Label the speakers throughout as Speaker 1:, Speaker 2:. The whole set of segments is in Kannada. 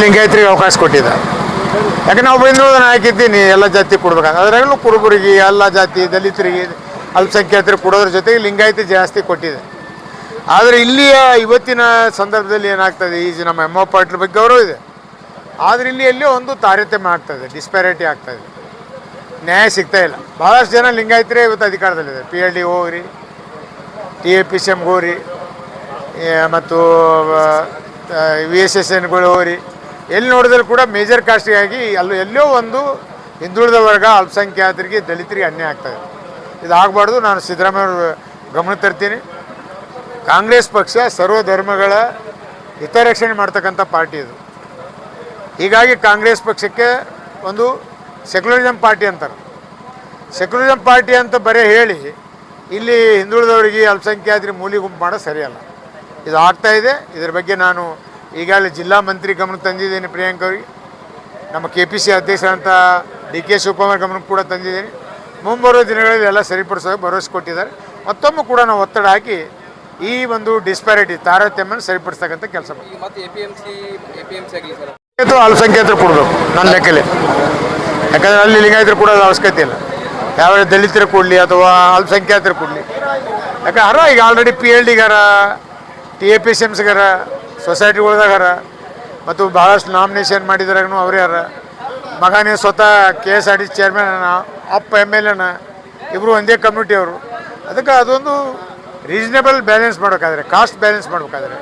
Speaker 1: ಲಿಂಗಾಯತರಿಗೆ ಅವಕಾಶ ಕೊಟ್ಟಿದ್ದ. ಯಾಕೆ ನಾವು ಹಿಂದುಳಿದ ನಾಯಕ ಇದ್ದೀನಿ, ಎಲ್ಲ ಜಾತಿ ಕೊಡ್ಬೇಕಂತ. ಅದರಾಗಲೂ ಕುರುಬರಿಗೆ, ಎಲ್ಲ ಜಾತಿ, ದಲಿತರಿಗೆ, ಅಲ್ಪಸಂಖ್ಯಾತರಿಗೆ ಕೊಡೋದ್ರ ಜೊತೆಗೆ ಲಿಂಗಾಯತಿ ಜಾಸ್ತಿ ಕೊಟ್ಟಿದೆ. ಆದರೆ ಇಲ್ಲಿಯ ಇವತ್ತಿನ ಸಂದರ್ಭದಲ್ಲಿ ಏನಾಗ್ತದೆ, ಈ ನಮ್ಮ ಎಮ್ ಪಾಟೀಲ್ ಬಗ್ಗೆ ಗೌರವ ಇದೆ, ಆದರೆ ಇಲ್ಲಿ ಎಲ್ಲಿಯೋ ಒಂದು ತಾರತಮ್ಯ ಆಗ್ತದೆ, ಡಿಸ್ಪ್ಯಾರಿಟಿ ಆಗ್ತಾಯಿದೆ, ನ್ಯಾಯ ಸಿಗ್ತಾ ಇಲ್ಲ. ಭಾಳಷ್ಟು ಜನ ಲಿಂಗಾಯತರೇ ಇವತ್ತು ಅಧಿಕಾರದಲ್ಲಿದೆ. PLD ಹೋಗ್ರಿ, TAPCM ಹೋಗ್ರಿ, ಮತ್ತು VSSNಗಳು ಹೋಗ್ರಿ, ಎಲ್ಲಿ ನೋಡಿದ್ರು ಕೂಡ ಮೇಜರ್ ಕಾಸ್ಟಿಗಾಗಿ ಎಲ್ಲೋ ಒಂದು ಹಿಂದುಳಿದ ವರ್ಗ, ಅಲ್ಪಸಂಖ್ಯಾತರಿಗೆ, ದಲಿತರಿಗೆ ಅನ್ಯಾಯ ಆಗ್ತಾಯಿದೆ. ಇದಾಗಬಾರ್ದು. ನಾನು ಸಿದ್ದರಾಮಯ್ಯ ಅವರು ಗಮನ ತರ್ತೀನಿ. ಕಾಂಗ್ರೆಸ್ ಪಕ್ಷ ಸರ್ವ ಧರ್ಮಗಳ ಹಿತರಕ್ಷಣೆ ಮಾಡ್ತಕ್ಕಂಥ ಪಾರ್ಟಿ ಇದು. ಹೀಗಾಗಿ ಕಾಂಗ್ರೆಸ್ ಪಕ್ಷಕ್ಕೆ ಒಂದು ಸೆಕ್ಯುಲರಿಸಮ್ ಪಾರ್ಟಿ ಅಂತಾರೆ. ಸೆಕ್ಯುಲರಿಸಮ್ ಪಾರ್ಟಿ ಅಂತ ಬರೀ ಹೇಳಿ ಇಲ್ಲಿ ಹಿಂದುಳಿದವರಿಗೆ, ಅಲ್ಪಸಂಖ್ಯಾತರಿಗೆ ಮೂಲಿ ಗುಂಪು ಮಾಡೋದು ಸರಿಯಲ್ಲ. ಇದು ಆಗ್ತಾಯಿದೆ. ಇದರ ಬಗ್ಗೆ ನಾನು ಈಗಾಗಲೇ ಜಿಲ್ಲಾ ಮಂತ್ರಿ ಗಮನಕ್ಕೆ ತಂದಿದ್ದೀನಿ, ಪ್ರಿಯಾಂಕ್ ಅವರಿಗೆ. ನಮ್ಮ KPC ಅಧ್ಯಕ್ಷರಂತ DK ಶಿವಕುಮಾರ್ ಗಮನಕ್ಕೆ ಕೂಡ ತಂದಿದ್ದೀನಿ. ಮುಂಬರುವ ದಿನಗಳಲ್ಲಿ ಎಲ್ಲ ಸರಿಪಡಿಸೋ ಭರವಸೆ ಕೊಟ್ಟಿದ್ದಾರೆ. ಮತ್ತೊಮ್ಮೆ ಕೂಡ ನಾವು ಒತ್ತಡ ಹಾಕಿ ಈ ಒಂದು ಡಿಸ್ಪ್ಯಾರಿಟಿ, ತಾರತಮ್ಯನ ಸರಿಪಡಿಸ್ತಕ್ಕಂಥ ಕೆಲಸ ಮಾಡ್ತೀವಿ. ಅಲ್ಪಸಂಖ್ಯಾತರು ಕೊಡಬೇಕು ನನ್ನ ಲೆಕ್ಕಲ್ಲಿ. ಯಾಕಂದರೆ ಅಲ್ಲಿ ಲಿಂಗಾಯತರು ಕೊಡೋದು ಅವಶ್ಯಕತೆ ಇಲ್ಲ. ಯಾವ ದಲಿತರು ಕೊಡಲಿ ಅಥವಾ ಅಲ್ಪಸಂಖ್ಯಾತರು ಕೊಡಲಿ. ಯಾಕಂದ್ರೆ ಈಗ ಆಲ್ರೆಡಿ PLDಗಾರ, TAPCMಸ್ಗಾರ, ಸೊಸೈಟಿಗಳ್ದಾಗಾರ, ಮತ್ತು ಭಾಳಷ್ಟು ನಾಮಿನೇಷನ್ ಮಾಡಿದ್ರಾಗೂ ಅವರೇ ಯಾರ ಮಗನೇ ಸ್ವತಃ KSRTC ಚೇರ್ಮನ್, ಅಪ್ಪ MLA ಇಬ್ಬರು ಒಂದೇ ಕಮ್ಯುನಿಟಿಯವರು. ಅದಕ್ಕೆ ಅದೊಂದು ರೀಸನೇಬಲ್ ಬ್ಯಾಲೆನ್ಸ್ ಮಾಡಬೇಕಾದ್ರೆ, ಕಾಸ್ಟ್ ಬ್ಯಾಲೆನ್ಸ್ ಮಾಡಬೇಕಾದ್ರೆ,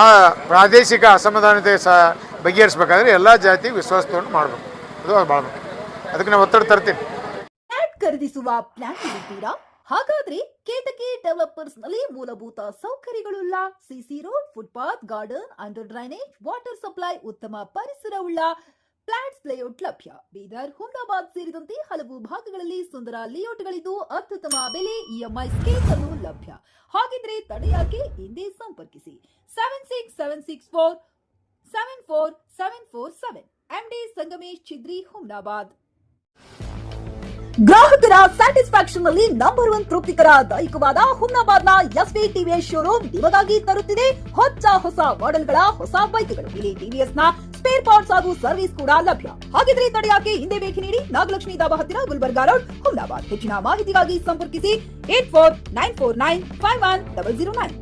Speaker 1: ಆ ಪ್ರಾದೇಶಿಕ ಅಸಮಾಧಾನತೆ ಬಗೆಹರಿಸ್ಬೇಕಾದ್ರೆ ಎಲ್ಲ ಜಾತಿ ವಿಶ್ವಾಸ ತೊಗೊಂಡು ಮಾಡಬೇಕು. ಅದು ಭಾಳ ಮುಖ್ಯ. ಅದಕ್ಕೆ ನಾವು ಒತ್ತಡ ತರ್ತೀನಿ.
Speaker 2: ಖರೀದಿಸುವ ಪ್ಲಾನ್ ಇದ್ದೀರಾ? ಹಾಗಾದ್ರೆ ಕೇತಕಿ ಡೆವಲಪರ್ಸ್ ನಲ್ಲಿ ಮೂಲಭೂತ ಸೌಕರ್ಯಗಳುಳ್ಳ CC road, footpath, garden, under drainage, water supply, ಉತ್ತಮ ಪರಿಸರವುಳ್ಳ ಫ್ಲಾಟ್ಸ್ ಲೇಔಟ್ ಲಭ್ಯ. ಬೀದರ್, ಹುಮ್ನಾಬಾದ್ ಸೇರಿದಂತೆ ಹಲವು ಭಾಗಗಳಲ್ಲಿ ಸುಂದರ ಲೇಔಟ್ಗಳಿದ್ದು ಅತ್ಯುತ್ತಮ ಬೆಲೆ, EMI ಸ್ಕೀಮ್ ಅನ್ನು ಲಭ್ಯ. ಹಾಗಿದ್ರೆ ತಡೆಯಾಕೆ? ಹಿಂದೆ ಸಂಪರ್ಕಿಸಿ 7676474747 MD ಸಂಗಮೇಶ್ ಚಿದ್ರಿ, ಹುಮ್ನಾಬಾದ್. ಗ್ರಾಹಕರ ಸ್ಯಾಟಿಸ್ಫ್ಯಾಕ್ಷನ್ ನಲ್ಲಿ ನಂಬರ್ 1 ತೃಪ್ತಿಕರ ದೈಹಿಕವಾದ ಹುಮ್ನಾಬಾದ್ನ SV TVS ಶೋರೂಮ್ ನಿಮಗಾಗಿ ತರುತ್ತಿದೆ ಹೊಸ ಮಾಡೆಲ್ಗಳ ಹೊಸ ಬೈಕ್ಗಳು. ಇಲ್ಲಿ TVS ನ ಸ್ಪೇರ್ ಪಾರ್ಟ್ಸ್ ಹಾಗೂ ಸರ್ವಿಸ್ ಕೂಡ ಲಭ್ಯ. ಹಾಗಿದ್ರೆ ತಡೆಯಾಕೆ? ಹಿಂದೆ ಭೇಟಿ ನೀಡಿ. ನಾಗಲಕ್ಷ್ಮಿ ಧಾಬಾ ಹತ್ತಿರ, ಗುಲ್ಬರ್ಗಾ ರೋಡ್, ಹುಮ್ನಾಬಾದ್. ಹೆಚ್ಚಿನ ಮಾಹಿತಿಗಾಗಿ ಸಂಪರ್ಕಿಸಿ 8494951009.